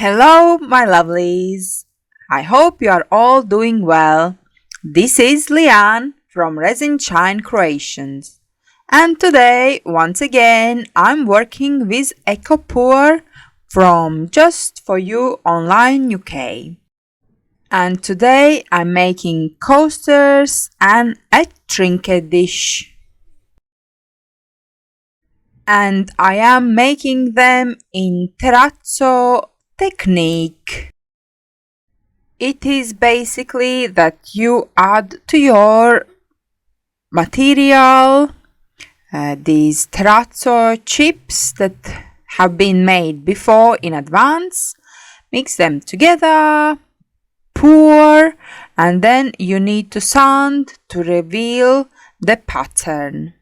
Hello, my lovelies. I hope you are all doing well. This is Liane from Resin Creations. And today, once again, I'm working with EcoPoor from Just For You Online UK. And today I'm making coasters and a trinket dish. And I am making them in Terrazzo technique. It is basically that you add to your material these terrazzo chips that have been made before in advance, mix them together, pour, and then you need to sand to reveal the pattern.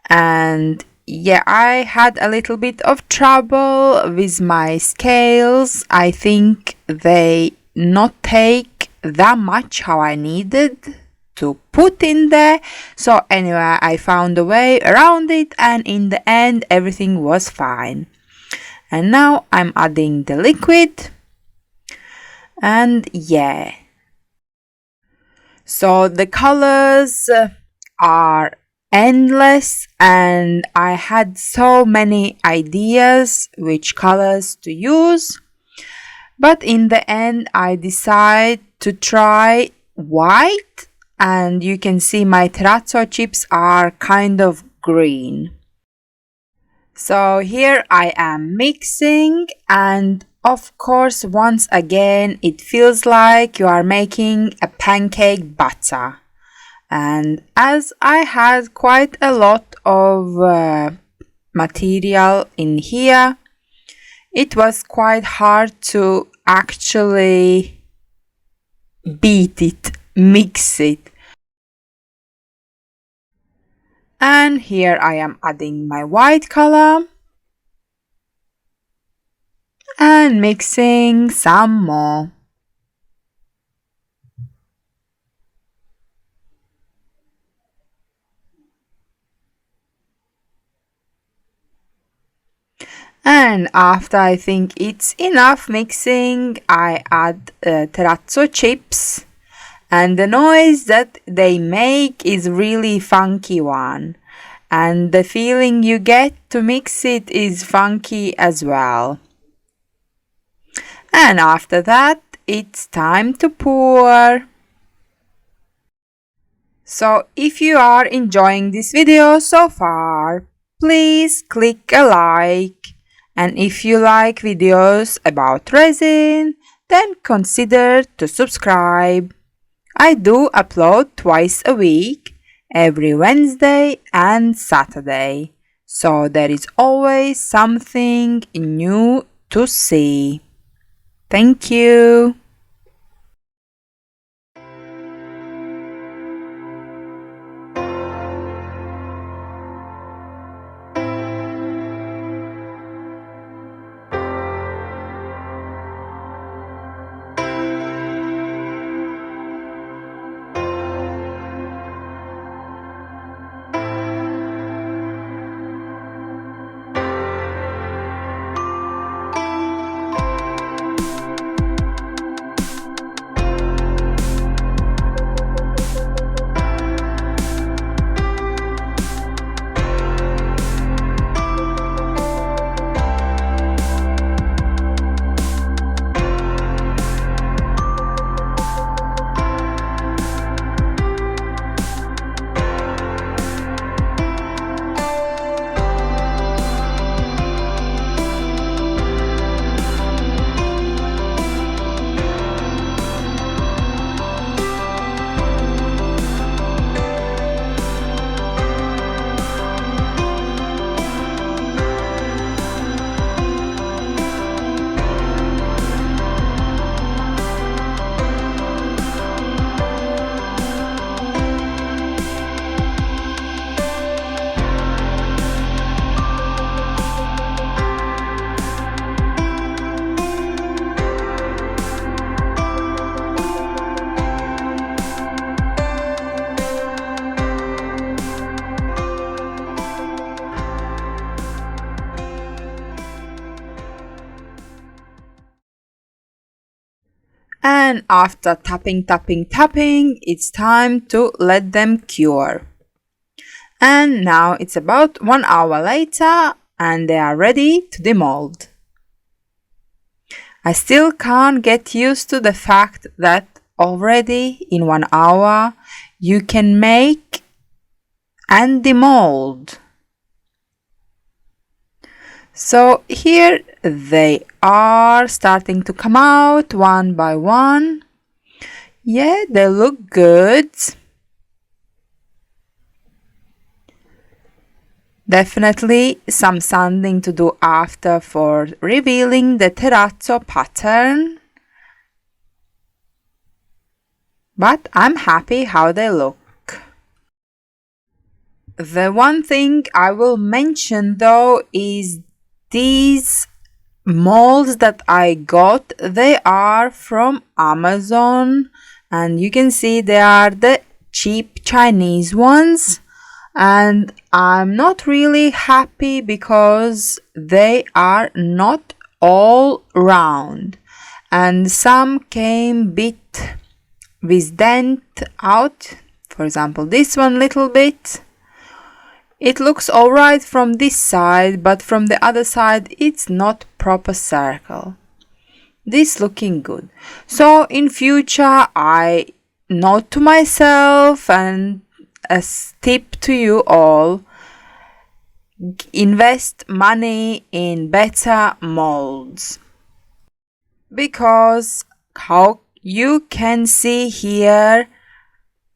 And yeah, I had a little bit of trouble with my scales. I think they not take that much how I needed to put in there. So anyway, I found a way around it, and in the end everything was fine. And now I'm adding the liquid, and yeah, so the colors are endless, and I had so many ideas which colors to use, but in the end I decided to try white, and you can see my terrazzo chips are kind of green. So here I am mixing, and of course once again it feels like you are making a pancake batter. And as I had quite a lot of material in here, it was quite hard to actually beat it, mix it. And here I am adding my white color and mixing some more. And after I think it's enough mixing, I add terrazzo chips, and the noise that they make is really funky one, and the feeling you get to mix it is funky as well. And after that, it's time to pour. So if you are enjoying this video so far, please click a like. And if you like videos about resin, then consider to subscribe. I do upload twice a week, every Wednesday and Saturday, so there is always something new to see. Thank you. And after tapping, it's time to let them cure. And now it's about 1 hour later and they are ready to demold. I still can't get used to the fact that already in 1 hour you can make and demold. So here they are starting to come out one by one. Yeah, they look good. Definitely some sanding to do after for revealing the terrazzo pattern. But I'm happy how they look. The one thing I will mention though is these molds that I got. They are from Amazon and you can see they are the cheap Chinese ones. And I'm not really happy because they are not all round and some came bit with dent out. For example, this one little bit. It looks alright from this side, but from the other side it's not proper circle. This looking good. So in future I note to myself and a tip to you all, invest money in better molds, because how you can see here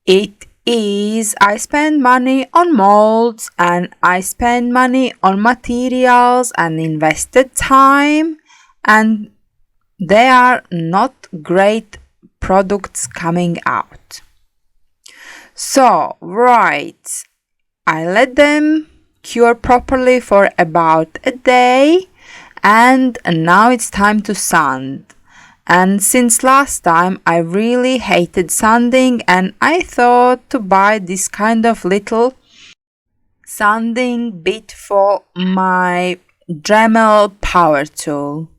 it is I spend money on molds and I spend money on materials and invested time and they are not great products coming out. So, right, I let them cure properly for about a day and now it's time to sand. And since last time I really hated sanding and I thought to buy this kind of little sanding bit for my Dremel power tool.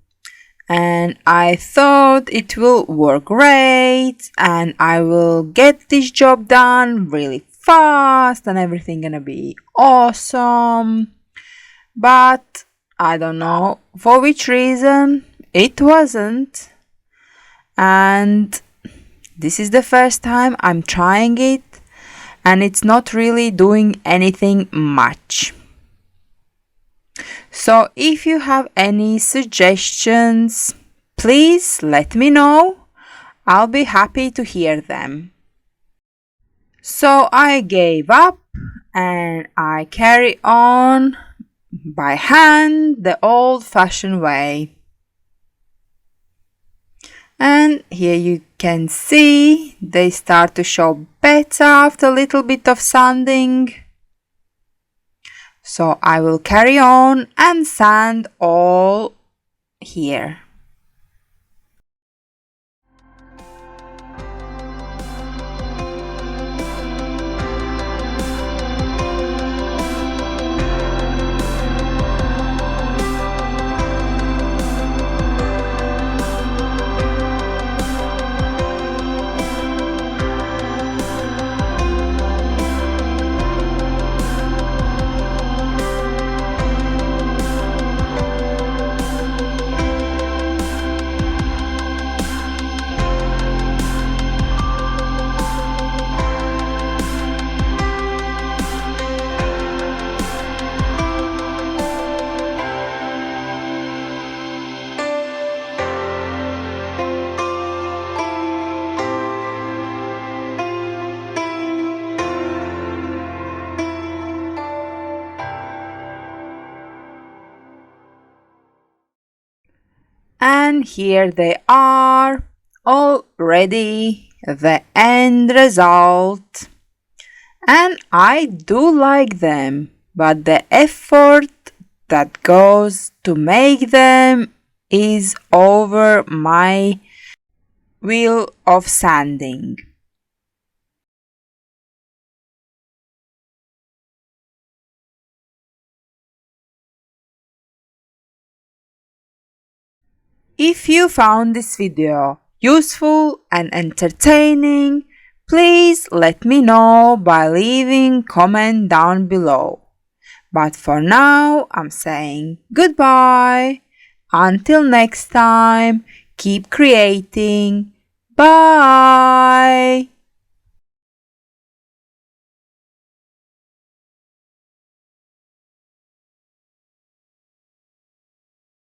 And I thought it will work great and I will get this job done really fast and everything gonna be awesome. But I don't know for which reason it wasn't. And this is the first time I'm trying it and it's not really doing anything much. So if you have any suggestions, please let me know. I'll be happy to hear them. So I gave up and I carry on by hand the old-fashioned way. And here you can see they start to show better after a little bit of sanding. So I will carry on and sand all here. And here they are, already the end result. And I do like them, but the effort that goes to make them is over my wheel of sanding. If you found this video useful and entertaining, please let me know by leaving comment down below. But for now, I'm saying goodbye. Until next time, keep creating. Bye!